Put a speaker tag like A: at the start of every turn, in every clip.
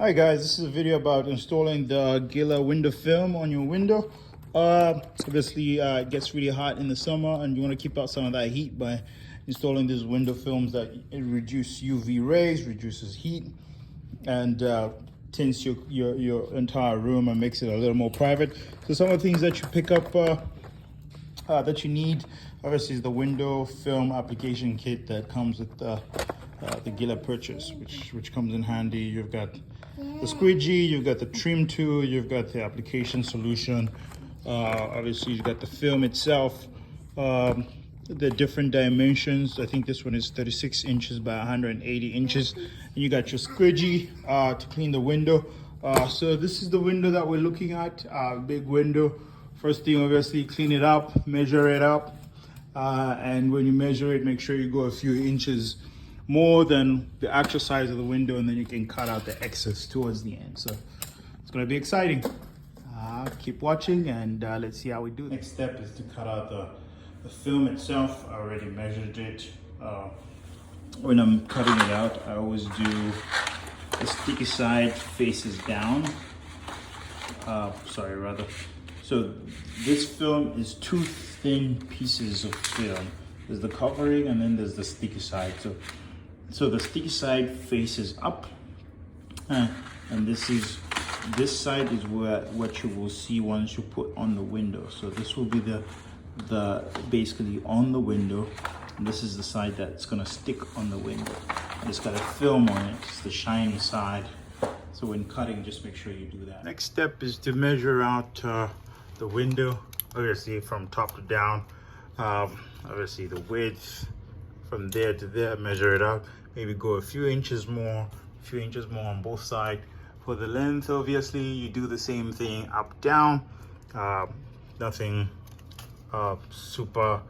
A: Hi guys, this is a video about installing the Gila window film on your window. Obviously, it gets really hot in the summer and you want to keep out some of that heat by installing these window films that it reduce UV rays, reduces heat, and tints your entire room and makes it a little more private. So some of the things that you pick up that you need, obviously, is the window film application kit that comes with the Gila purchase, which comes in handy. You've got the squeegee, you've got the trim tool, you've got the application solution. Obviously, you've got the film itself. The different dimensions. I think this one is 36 inches by 180 inches. And you got your squeegee to clean the window. So this is the window that we're looking at, big window. First thing, obviously, clean it up, measure it up. And when you measure it, make sure you go a few inches more than the actual size of the window, and then you can cut out the excess towards the end. So it's gonna be exciting. Keep watching and let's see how we do. Next step is to cut out the film itself. I already measured it. When I'm cutting it out, I always do the sticky side faces down. So this film is two thin pieces of film. There's the covering and then there's the sticky side. So the sticky side faces up, and this side is what you will see once you put on the window. So this will be the basically on the window, and this is the side that's gonna stick on the window. And it's got a film on it. It's the shiny side. So when cutting, just make sure you do that. Next step is to measure out the window, obviously from top to down. Obviously the width from there to there, measure it out. Maybe go a few inches more on both sides. For the length, obviously, you do the same thing up, down. Nothing super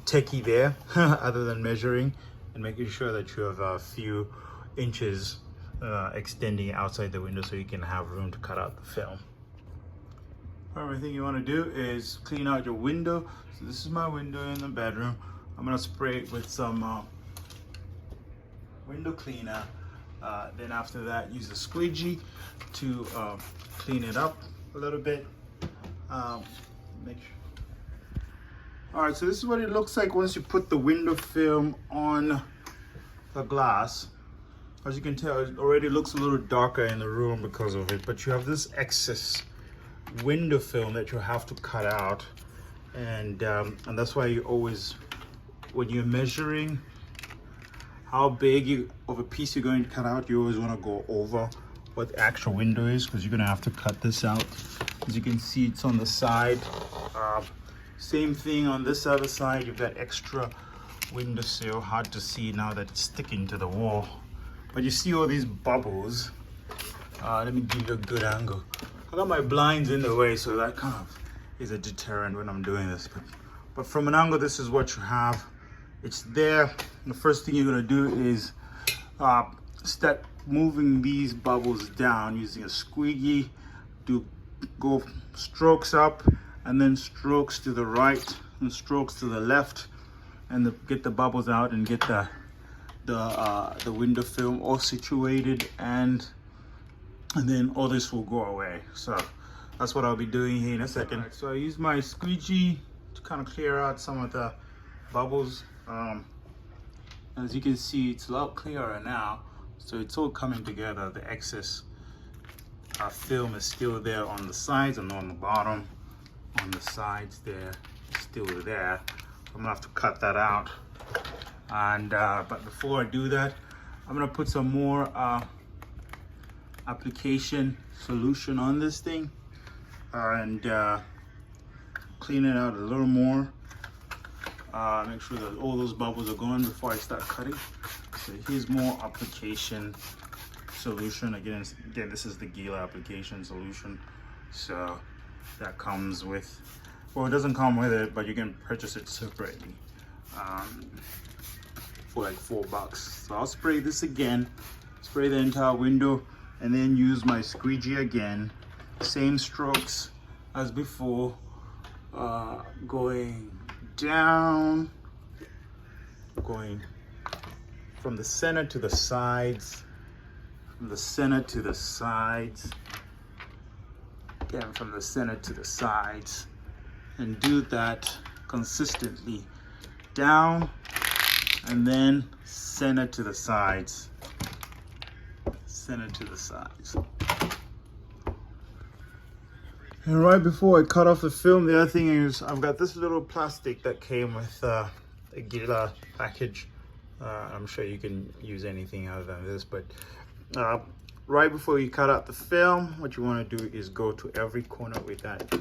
A: techie there, other than measuring and making sure that you have a few inches extending outside the window so you can have room to cut out the film. Everything you want to do is clean out your window. So this is my window in the bedroom. I'm gonna spray it with some window cleaner. Then after that, use the squeegee to clean it up a little bit. Make sure. All right, so this is what it looks like once you put the window film on the glass. As you can tell, it already looks a little darker in the room because of it, but you have this excess window film that you have to cut out, and that's why you always, when you're measuring how big of a piece you're going to cut out, you always want to go over what the actual window is, because you're going to have to cut this out. As you can see, it's on the side. Same thing on this other side. You've got extra window sill. Hard to see now that it's sticking to the wall, but you see all these bubbles. Let me give you a good angle. I got my blinds in the way, so that kind of is a deterrent when I'm doing this. But from an angle, this is what you have. It's there. The first thing you're gonna do is start moving these bubbles down using a squeegee. Go strokes up and then strokes to the right and strokes to the left, and get the bubbles out and get the window film all situated, and then all this will go away. So that's what I'll be doing here in a second. Right, so I use my squeegee to kind of clear out some of the bubbles. As you can see, it's a lot clearer now, so it's all coming together. The excess film is still there on the sides and on the bottom. On the sides there, it's still there. I'm gonna have to cut that out. And but before I do that, I'm gonna put some more application solution on this thing and clean it out a little more. Make sure that all those bubbles are gone before I start cutting. So here's more application solution. Again, this is the Gila application solution. So that comes with, well, it doesn't come with it, but you can purchase it separately for like $4. So I'll spray this again, spray the entire window, and then use my squeegee again. Same strokes as before, going down, going from the center to the sides, from the center to the sides. Again, from the center to the sides. And do that consistently. Down, and then center to the sides. Center to the sides. And right before I cut off the film, the other thing is I've got this little plastic that came with a Gila package. I'm sure you can use anything other than this, but right before you cut out the film, what you want to do is go to every corner with that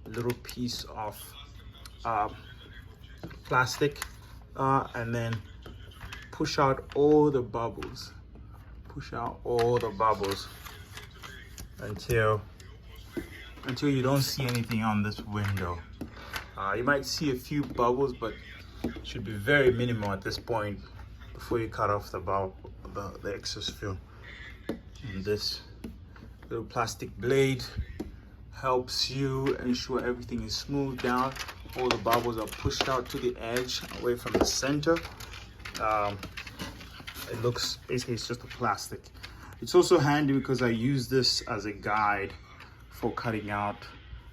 A: little piece of plastic and then push out all the bubbles. Push out all the bubbles until you don't see anything on this window. You might see a few bubbles, but it should be very minimal at this point before you cut off the excess film. And this little plastic blade helps you ensure everything is smoothed down. All the bubbles are pushed out to the edge, away from the center. It looks, basically it's just a plastic. It's also handy because I use this as a guide for cutting out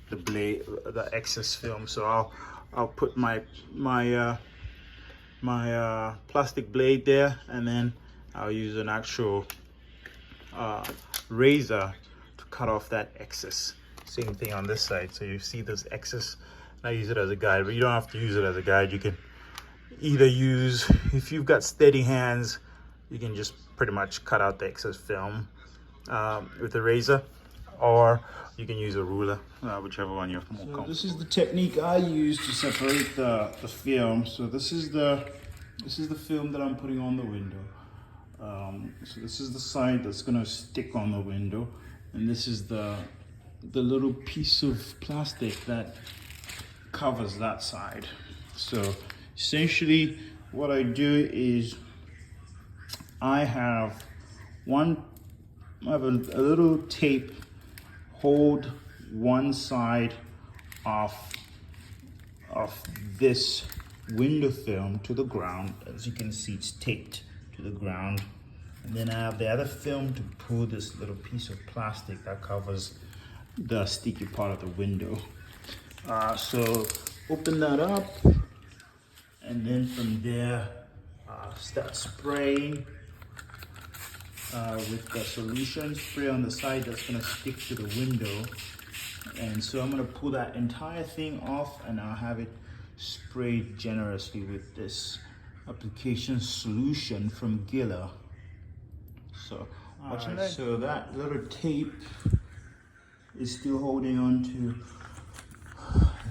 A: the excess film. So I'll put my plastic blade there, and then I'll use an actual razor to cut off that excess. Same thing on this side. So you see this excess, I use it as a guide, but you don't have to use it as a guide. You can either use, if you've got steady hands, you can just pretty much cut out the excess film with a razor, or you can use a ruler, whichever one you're more comfortable. This is the technique I use to separate the film. So this is the film that I'm putting on the window. So this is the side that's gonna stick on the window, and this is the little piece of plastic that covers that side. So essentially what I do is I have a little tape hold one side of this window film to the ground. As you can see, it's taped to the ground. And then I have the other film to pull this little piece of plastic that covers the sticky part of the window. So open that up, and then from there start spraying with the solution. Spray on the side that's going to stick to the window. And so I'm going to pull that entire thing off, and I'll have it sprayed generously with this application solution from Gila. So so that little tape is still holding on to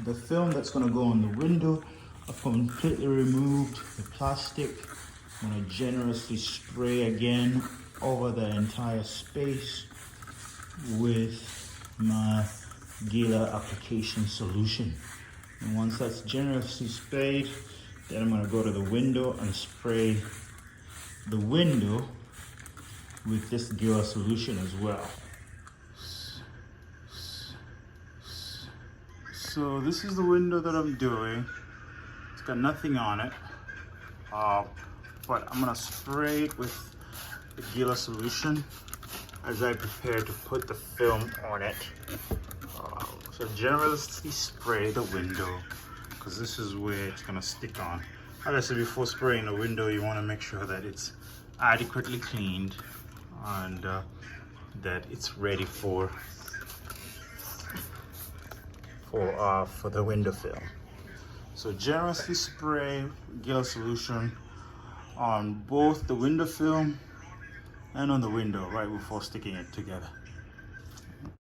A: the film that's going to go on the window. I've completely removed the plastic. I'm going to generously spray again over the entire space with my Gila application solution. And once that's generously sprayed, then I'm going to go to the window and spray the window with this Gila solution as well. So this is the window that I'm doing. It's got nothing on it, but I'm gonna spray it with the Gila solution as I prepare to put the film on it. So generously spray the window, because this is where it's gonna stick on. Like I said, before spraying the window, you want to make sure that it's adequately cleaned and that it's ready for the window film. So generously spray Gila solution on both the window film and on the window right before sticking it together.